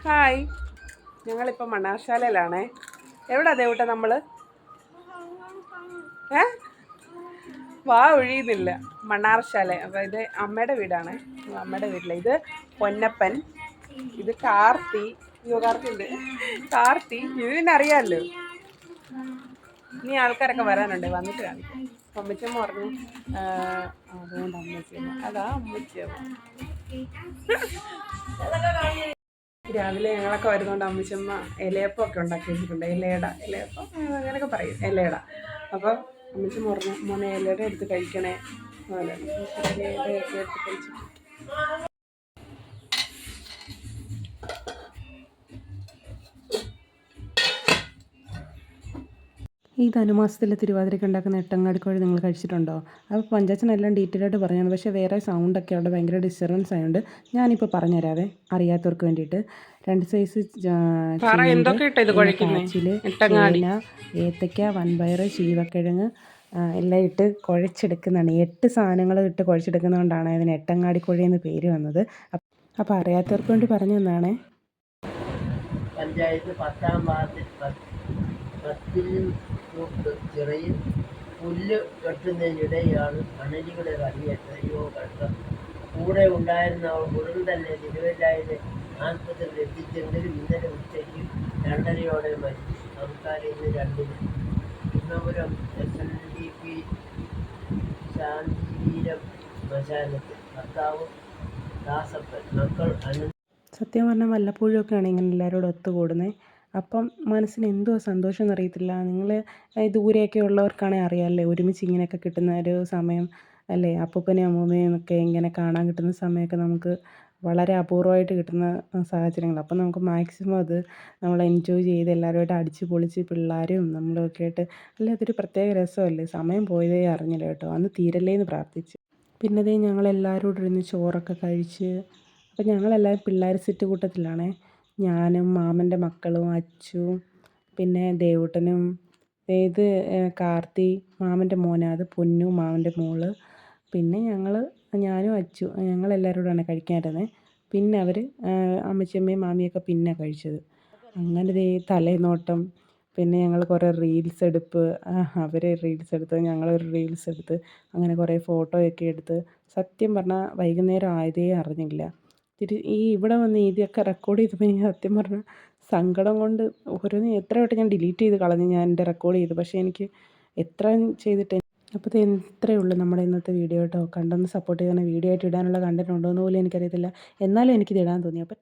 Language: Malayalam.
ഹായ്, ഞങ്ങളിപ്പോൾ മണ്ണാർശാലയിലാണേ. എവിടാ ദേവട്ടെ നമ്മൾ? വാ ഒഴിയുന്നില്ല. മണ്ണാർശാല. അപ്പോൾ ഇത് അമ്മയുടെ വീടാണ്. അമ്മയുടെ വീട്ടിലെ ഇത് പൊന്നപ്പൻ, ഇത് കാർത്തി. കാർത്തി ഇതിനറിയാമല്ലോ. ഇനി ആൾക്കാരൊക്കെ വരാനുണ്ട്, വന്നിട്ട് കാണിക്കാം. അമ്മച്ചമ്മ പറഞ്ഞു അതുകൊണ്ട് അമ്മച്ചമ്മ അതാ അമ്മച്ചമ്മ. രാവിലെ ഞങ്ങളൊക്കെ വരുന്നതുകൊണ്ട് അമ്മച്ചമ്മ ഇലയപ്പമൊക്കെ ഉണ്ടാക്കി വെച്ചിട്ടുണ്ട്. ഇലയപ്പം അങ്ങനെയൊക്കെ പറയും, ഇലയട. അപ്പം അമ്മച്ചമ്മ പറഞ്ഞു മോനെ ഇലയുടെ എടുത്ത് കഴിക്കണേ. ഇലയുടെയൊക്കെ എടുത്ത് കഴിച്ചു. ഈ ധനുമാസത്തിലെ തിരുവാതിരയ്ക്ക് ഉണ്ടാക്കുന്ന എട്ടങ്ങാടിക്കോഴി നിങ്ങൾ കഴിച്ചിട്ടുണ്ടോ? അപ്പോൾ പഞ്ചാച്ചനെല്ലാം ഡീറ്റെയിൽ ആയിട്ട് പറഞ്ഞത്, പക്ഷേ വേറെ സൗണ്ടൊക്കെ അവിടെ ഭയങ്കര ഡിസ്റ്റർബൻസ് ആയതുകൊണ്ട് ഞാനിപ്പോൾ പറഞ്ഞുതരാവേ, അറിയാത്തവർക്ക് വേണ്ടിയിട്ട്. 2 സൈസ് കാച്ചിൽ, ചേന, ഏത്തയ്ക്ക, വൻപയർ, ചീവക്കിഴങ്ങ് എല്ലാം ഇട്ട് കുഴച്ചെടുക്കുന്നതാണ്. 8 സാധനങ്ങൾ ഇട്ട് കുഴച്ചെടുക്കുന്നതുകൊണ്ടാണ് അതിന് എട്ടങ്ങാടിക്കോഴി എന്ന് പേര് വന്നത്. അപ്പോൾ അറിയാത്തവർക്ക് വേണ്ടി പറഞ്ഞു തന്നാണേ. പഞ്ചായത്ത് 10-ാം വാർഡിൽ കത്തിലും ചിറയിൽ പുല്ല് കെട്ടുന്നതിനിടെയാണ് അണലികളെ കടിയേറ്റയോ കണ്ടത്. കൂടെ ഉണ്ടായിരുന്നവർ ഉടൻ തന്നെ തിരുവല്ലായിലെ ആശുപത്രിയിൽ എത്തിച്ചെങ്കിലും ഇന്നലെ ഉച്ചയ്ക്ക് 2:30 മരിച്ചു. സംസ്കാരം ഇന്ന് 2-ന് കൃഷ്ണപുരം SNDP ശാന്തിവീരം ശ്മശാനത്തിൽ. ഭർത്താവ് ദാസപ്പൻ, മക്കൾ സത്യം പറഞ്ഞാൽ വല്ലപ്പോഴും ഒക്കെയാണ് ഇങ്ങനെ എല്ലാവരോടും ഒത്തുകൂടുന്നത്. അപ്പം മനസ്സിന് എന്തോ സന്തോഷം എന്നറിയത്തില്ല. നിങ്ങൾ ദൂരെയൊക്കെ ഉള്ളവർക്കാണെങ്കിൽ അറിയാമല്ലേ, ഒരുമിച്ച് ഇങ്ങനെയൊക്കെ കിട്ടുന്ന ഒരു സമയം അല്ലേ. അപ്പൂപ്പനെയും അമ്മൂമ്മയും ഒക്കെ ഇങ്ങനെ കാണാൻ കിട്ടുന്ന സമയമൊക്കെ നമുക്ക് വളരെ അപൂർവമായിട്ട് കിട്ടുന്ന സാഹചര്യങ്ങൾ. അപ്പം നമുക്ക് മാക്സിമം അത് നമ്മൾ എൻജോയ് ചെയ്ത് എല്ലാവരുമായിട്ട് അടിച്ച് പൊളിച്ച് പിള്ളേരും നമ്മളൊക്കെ ആയിട്ട് അല്ലേ, അതൊരു പ്രത്യേക രസമല്ലേ. സമയം പോയതേ അറിഞ്ഞില്ല കേട്ടോ. അന്ന് തീരല്ലേന്ന് പ്രാർത്ഥിച്ച്. പിന്നെ അതേ ഞങ്ങളെല്ലാവരും കൂടെ ഇരുന്ന് ചോറൊക്കെ കഴിച്ച്. അപ്പം ഞങ്ങളെല്ലാവരും പിള്ളേർ സെറ്റ് കൂട്ടത്തിലാണേ. ഞാനും മാമൻ്റെ മക്കളും അച്ചുവും പിന്നെ ദേവൂട്ടനും, ഇത് കാർത്തി മാമൻ്റെ മോനാണ്, അത് പൊന്നു മാമൻ്റെ മോള്, പിന്നെ ഞാനും അച്ചു ഞങ്ങളെല്ലാവരും കൂടെയാണ് കഴിക്കാനിരുന്നത്. പിന്നെ അവർ അമ്മച്ചിയമ്മയും മാമിയൊക്കെ പിന്നെ കഴിച്ചത്. അങ്ങനെ ദേ തലേനോട്ടം, പിന്നെ ഞങ്ങൾ കുറേ റീൽസ് എടുപ്പ്, അവർ റീൽസ് എടുത്ത് ഞങ്ങളൊരു റീൽസ് എടുത്ത്, അങ്ങനെ കുറേ ഫോട്ടോയൊക്കെ എടുത്ത്. സത്യം പറഞ്ഞാൽ വൈകുന്നേരം ആയതേ അറിഞ്ഞില്ല. ഇവിടെ വന്ന് ഇതൊക്കെ റെക്കോർഡ് ചെയ്തപ്പോൾ എനിക്ക് സത്യം പറഞ്ഞാൽ സങ്കടം കൊണ്ട് ഓരോന്ന് എത്ര വട്ടം ഞാൻ ഡിലീറ്റ് ചെയ്ത് കളഞ്ഞു ഞാൻ എൻ്റെ റെക്കോർഡ് ചെയ്ത്. പക്ഷേ എനിക്ക് എത്ര ചെയ്തിട്ട് അപ്പോൾ ഇത് ഇത്രയേ ഉള്ളൂ നമ്മുടെ ഇന്നത്തെ വീഡിയോ കേട്ടോ. കണ്ടൊന്ന് സപ്പോർട്ട് ചെയ്താൽ വീഡിയോ ആയിട്ട് ഇടാനുള്ള കണ്ടൻറ് ഉണ്ടോ എന്ന് പോലും എനിക്കറിയത്തില്ല, എന്നാലും എനിക്കിത് ഇടാൻ തോന്നി. അപ്പോൾ